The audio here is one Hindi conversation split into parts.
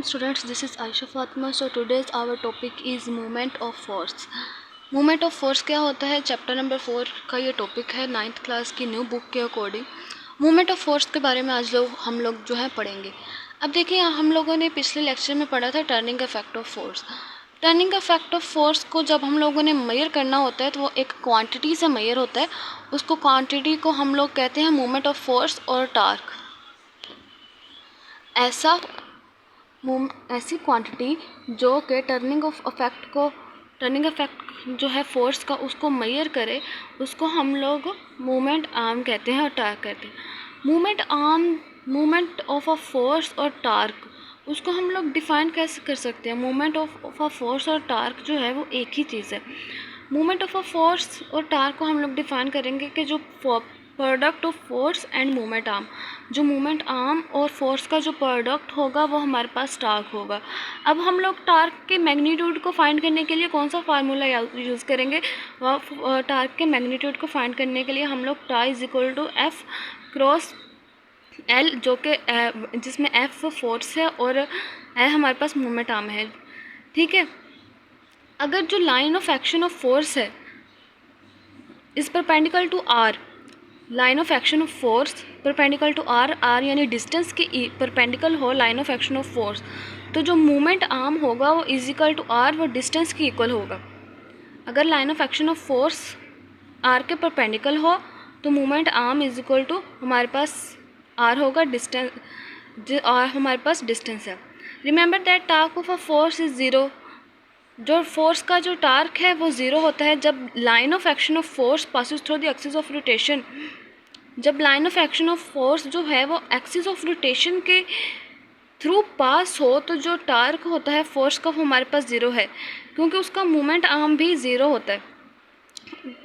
Students, this is Aisha Fatma. So today's our topic is movement of force. Movement of force क्या होता है, चैप्टर नंबर 4 का ये टॉपिक है 9th क्लास की न्यू बुक के अकॉर्डिंग। मूवमेंट ऑफ फोर्स के बारे में आज हम लोग जो है पढ़ेंगे। अब देखिए, हम लोगों ने पिछले लेक्चर में पढ़ा था turning effect of force. Turning effect of force को जब हम लोगों ने मेजर करना होता है तो वो एक क्वांटिटी से मेजर होता है। उसको क्वांटिटी को हम लोग कहते हैं मूवमेंट ऑफ फोर्स और टार्क। ऐसी क्वांटिटी जो कि टर्निंग इफेक्ट जो है फोर्स का उसको मेजर करे, उसको हम लोग मूवमेंट आर्म कहते हैं और टार्क कहते हैं। मूवमेंट ऑफ अ फोर्स और टार्क, उसको हम लोग डिफ़ाइन कैसे कर सकते हैं। मूवमेंट ऑफ अ फोर्स और टार्क जो है वो एक ही चीज़ है। मूवमेंट ऑफ अ फोर्स और टार्क को हम लोग डिफ़ाइन करेंगे कि जो product of force and movement arm, जो मूवमेंट आर्म और फोर्स का जो प्रोडक्ट होगा वो हमारे पास टार्क होगा। अब हम लोग टार्क के मैग्नीट्यूड को फाइंड करने के लिए कौन सा फार्मूला यूज़ करेंगे। टार्क के मैग्नीट्यूड को फाइंड करने के लिए हम लोग tau is equal to F cross L, जो कि जिसमें एफ फोर्स है और एल हमारे पास मूवमेंट आर्म है। ठीक है, अगर जो line of action of force है is perpendicular to R, line of action of force perpendicular to R, R यानी डिस्टेंस के परपेंडिकुलर हो line of action of force, तो जो मूवमेंट आर्म होगा वो इज इक्वल टू आर, वो डिस्टेंस के इक्वल होगा। अगर line of action of force R के परपेंडिकुलर हो तो movement arm is equal to हमारे पास आर होगा, डिस्टेंस आर हमारे पास डिस्टेंस है। Remember that torque of a force is zero. जो फोर्स का जो टार्क है वो ज़ीरो होता है जब line of action of force passes through the axis of rotation. जब line of action of force जो है वो एक्सिस ऑफ रोटेशन के थ्रू पास हो तो जो टार्क होता है फोर्स का वो हमारे पास ज़ीरो है, क्योंकि उसका मूवमेंट आर्म भी ज़ीरो होता है।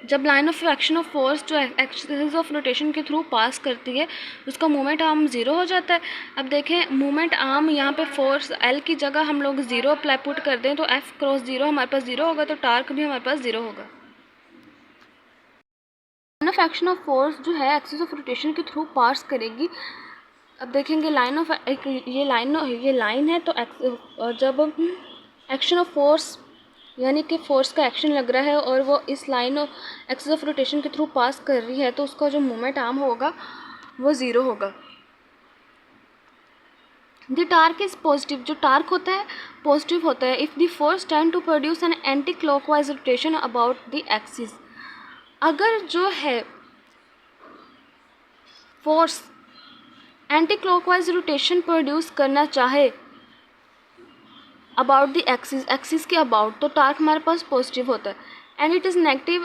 जब line of action of force जो एक्सिस ऑफ रोटेशन के थ्रू पास करती है उसका मूवमेंट आर्म ज़ीरो हो जाता है। अब देखें, मूवमेंट आर्म यहाँ पे फोर्स एल की जगह हम लोग ज़ीरो अप्लाई पुट कर दें तो एफ क्रॉस ज़ीरो हमारे पास ज़ीरो होगा, तो टार्क भी हमारे पास ज़ीरो होगा। Line of action of force जो है एक्सिस ऑफ रोटेशन के थ्रू पास करेगी। अब देखेंगे लाइन ऑफ ये लाइन है, तो जब एक्शन ऑफ फोर्स यानी कि फोर्स का एक्शन लग रहा है और वो इस line of axis of rotation के थ्रू पास कर रही है तो उसका जो मूवमेंट आर्म होगा वो ज़ीरो होगा। द टार्क इज़ पॉजिटिव, जो टार्क होता है पॉजिटिव होता है if the force tend to produce an anti clockwise rotation about the axis. अगर जो है force anti clockwise rotation produce करना चाहे अबाउट द एक्सिस के अबाउट, तो टार्क हमारे पास पॉजिटिव होता है। And it is negative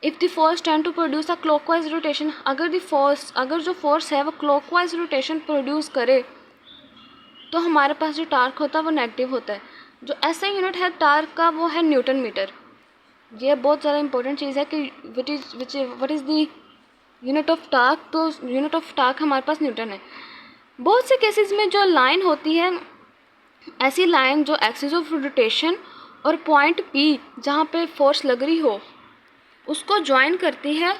if the force tend to produce a clockwise rotation. अगर जो फोर्स है वो क्लॉकवाइज रोटेशन प्रोड्यूस करे तो हमारे पास जो टार्क होता है वो नेगेटिव होता है। जो ऐसा यूनिट है टार्क का वो है न्यूटन मीटर। ये बहुत ज़्यादा इंपॉर्टेंट चीज़ है कि what is the unit of torque. तो यूनिट ऑफ टार्क हमारे पास न्यूटन है। बहुत से केसेस में जो लाइन होती है, ऐसी लाइन जो एक्सिस ऑफ रोटेशन और पॉइंट पी जहाँ पे फोर्स लग रही हो उसको ज्वाइन करती है,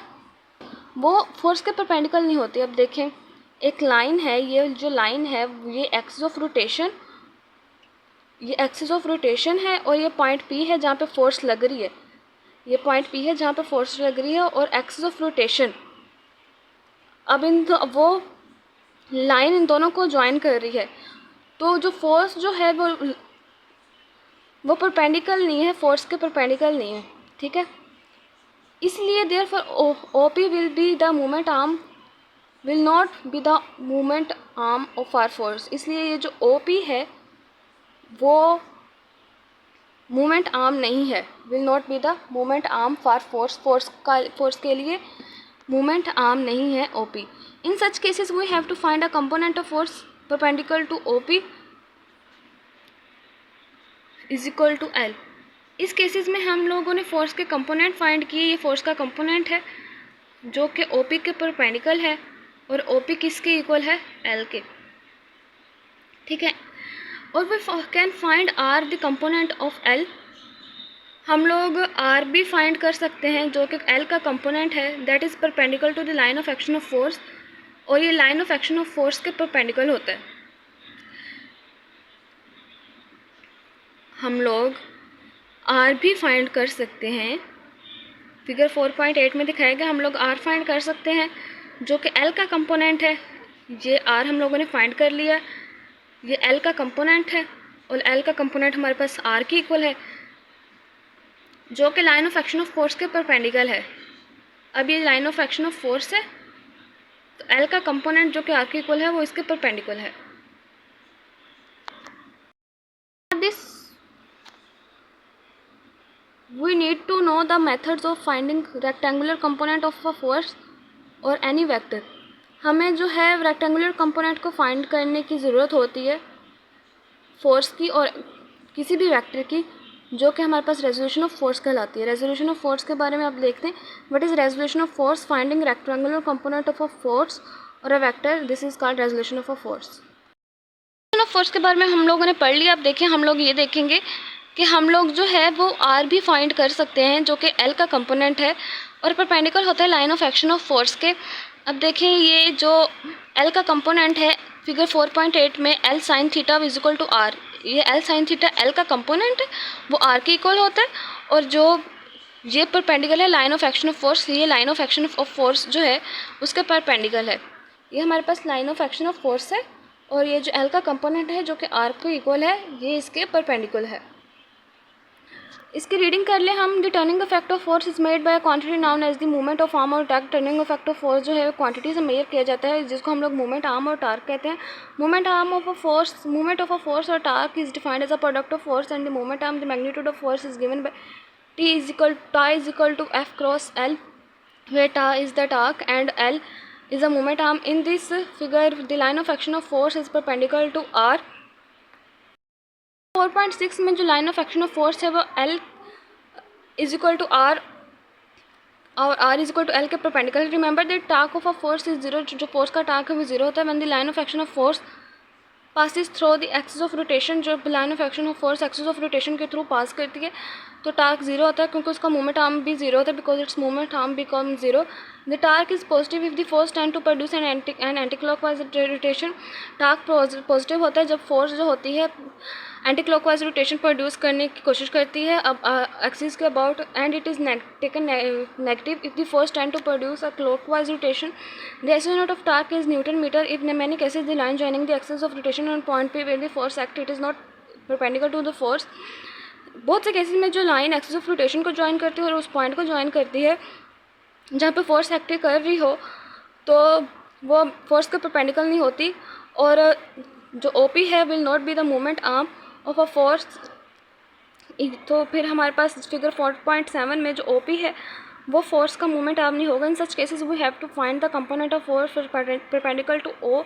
वो फोर्स के परपेंडिकुलर नहीं होती। अब देखें, एक लाइन है, ये जो लाइन है ये एक्सिस ऑफ रोटेशन है और ये पॉइंट पी है जहाँ पे फोर्स लग रही है। ये पॉइंट पी है जहाँ पे फोर्स लग रही है और एक्सिस ऑफ रोटेशन। अब वो लाइन इन दोनों को ज्वाइन कर रही है, तो जो फोर्स जो है वो परपेंडिकुलर नहीं है, फोर्स के परपेंडिकुलर नहीं है। ठीक है, इसलिए therefore OP will be the movement arm, will not be the movement arm of R force. इसलिए ये जो ओपी है वो मूवमेंट आर्म नहीं है, will not be the movement arm for force के लिए मूवमेंट आर्म नहीं है OP. In such cases we have to find a component of force perpendicular to OP is equal to L. इस केसेस में हम लोगों ने फोर्स के कंपोनेंट फाइंड किए। ये फोर्स का कंपोनेंट है जो कि ओपी के परपेंडिकुलर है और ओपी किसके इक्वल है, एल के। ठीक है, और we can find R the component of L. हम लोग आर भी फाइंड कर सकते हैं जो कि एल का कंपोनेंट है, that is perpendicular to the line of action of force, और ये line of action of force के परपेंडिकुलर होता है। हम लोग आर भी फाइंड कर सकते हैं। फिगर 4.8 में दिखाया गया हम लोग आर फाइंड कर सकते हैं, जो कि एल का कंपोनेंट है। ये आर हम लोगों ने फाइंड कर लिया, ये एल का कंपोनेंट है और एल का कंपोनेंट हमारे पास आर की इक्वल है, जो कि line of action of force के परपेंडिकुलर है। अब ये line of action of force है, तो एल का कंपोनेंट जो कि आर की इक्वल है वो इसके परपेंडिकुलर है। This we need to know the methods of finding rectangular component of a force or any vector। हमें जो है रेक्टेंगुलर कंपोनेंट को फाइंड करने की ज़रूरत होती है फोर्स की और किसी भी वेक्टर की, जो कि हमारे पास रेजोल्यूशन ऑफ फोर्स कहलाती है। रेजोल्यूशन ऑफ फोर्स के बारे में आप देखते हैं, what is resolution of force, finding rectangular component of a force और a vector, this is called resolution of a force. Resolution of force के बारे में हम लोगों ने पढ़ लिया। अब देखिए हम लोग ये देखेंगे कि हम लोग जो है वो आर भी फाइंड कर सकते हैं, जो कि एल का कंपोनेंट है और परपेंडिकुलर होता है line of action of force के। अब देखें ये जो एल का कंपोनेंट है फिगर 4.8 में L sine theta is equal to R, ये एल साइन थीटा एल का कंपोनेंट है, वो आर के इक्वल होता है। और जो ये परपेंडिकुलर है line of action of force, ये line of action of force जो है उसके परपेंडिकुलर है। ये हमारे पास line of action of force है और ये जो एल का कंपोनेंट है जो कि आर के इक्वल है, ये इसके परपेंडिकुलर है। इसकी रीडिंग कर ले हम। The turning effect of force is made by quantity known as the movement of arm और torque. Turning effect of force जो है क्वांटिटी से मेजर किया जाता है, जिसको हम लोग मूवमेंट आर्म और टार्क कहते हैं। Movement arm of a force, movement of a force और torque is defined as a product of force and the movement arm. The magnitude of force is given by T is equal to F cross L, where T is the torque and L is the moment arm. In this figure, the line of action of force is perpendicular to R। 4.6 में जो line of action of force है वो L is equal to R और R is equal to L के perpendicular. Remember that torque of a force is zero, जो फोर्स का टार्क है वो जीरो होता है when the line of action of force passes through the axis of rotation. जो line of action of force axis of rotation के थ्रू पास करती है तो टार्क जीरो होता है, क्योंकि उसका मूवमेंट आर्म भी जीरो होता है, because its movement arm become zero. The torque is positive if the force tend to produce an anti clockwise rotation. Torque positive होता है जब फोर्स जो होती है एंटी क्लॉकवाइज रोटेशन प्रोड्यूस करने की कोशिश करती है अब एक्सिस के about, and it is taken negative if the force tend to produce a clockwise rotation. The SI unit of torque is Newton meter. If in many cases the line joining the axis of rotation on point P where the force act, it is not perpendicular to the force। बहुत से केसेस में जो लाइन एक्सिस ऑफ रोटेशन को ज्वाइन करती है और उस पॉइंट को ज्वाइन करती है जहाँ पे फोर्स एक्ट कर रही हो, तो वो फोर्स के परपेंडिकुलर नहीं होती, और जो OP है will not be the movement arm of a force. तो फिर हमारे पास फिगर 4.7 में जो OP है वो फोर्स का मूवमेंट आर्म नहीं होगा। In such cases we have to find the component of force perpendicular to O,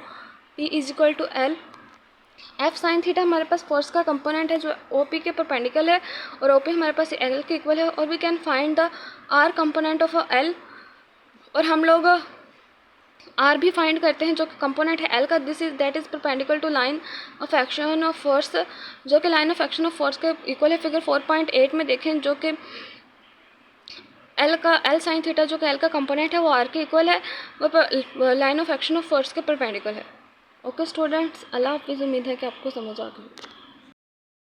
P is equal to L। F sine theta हमारे पास फोर्स का कंपोनेंट है जो OP के परपेंडिकुलर है और OP हमारे पास L के इक्वल है, और we can find the R component of L, और हम लोग R भी फाइंड करते हैं जो कंपोनेंट है L का, this is that is perpendicular to line of action of force, जो कि line of action of force के इक्वल है। फिगर 4.8 में देखें जो कि L साइन थीटा जो कि L का कंपोनेंट है वो R के इक्वल है, वो line of action of force के परपेंडिकुलर है। ओके स्टूडेंट्स, अल्लाह हाफिज़। उम्मीद है कि आपको समझ आ गई।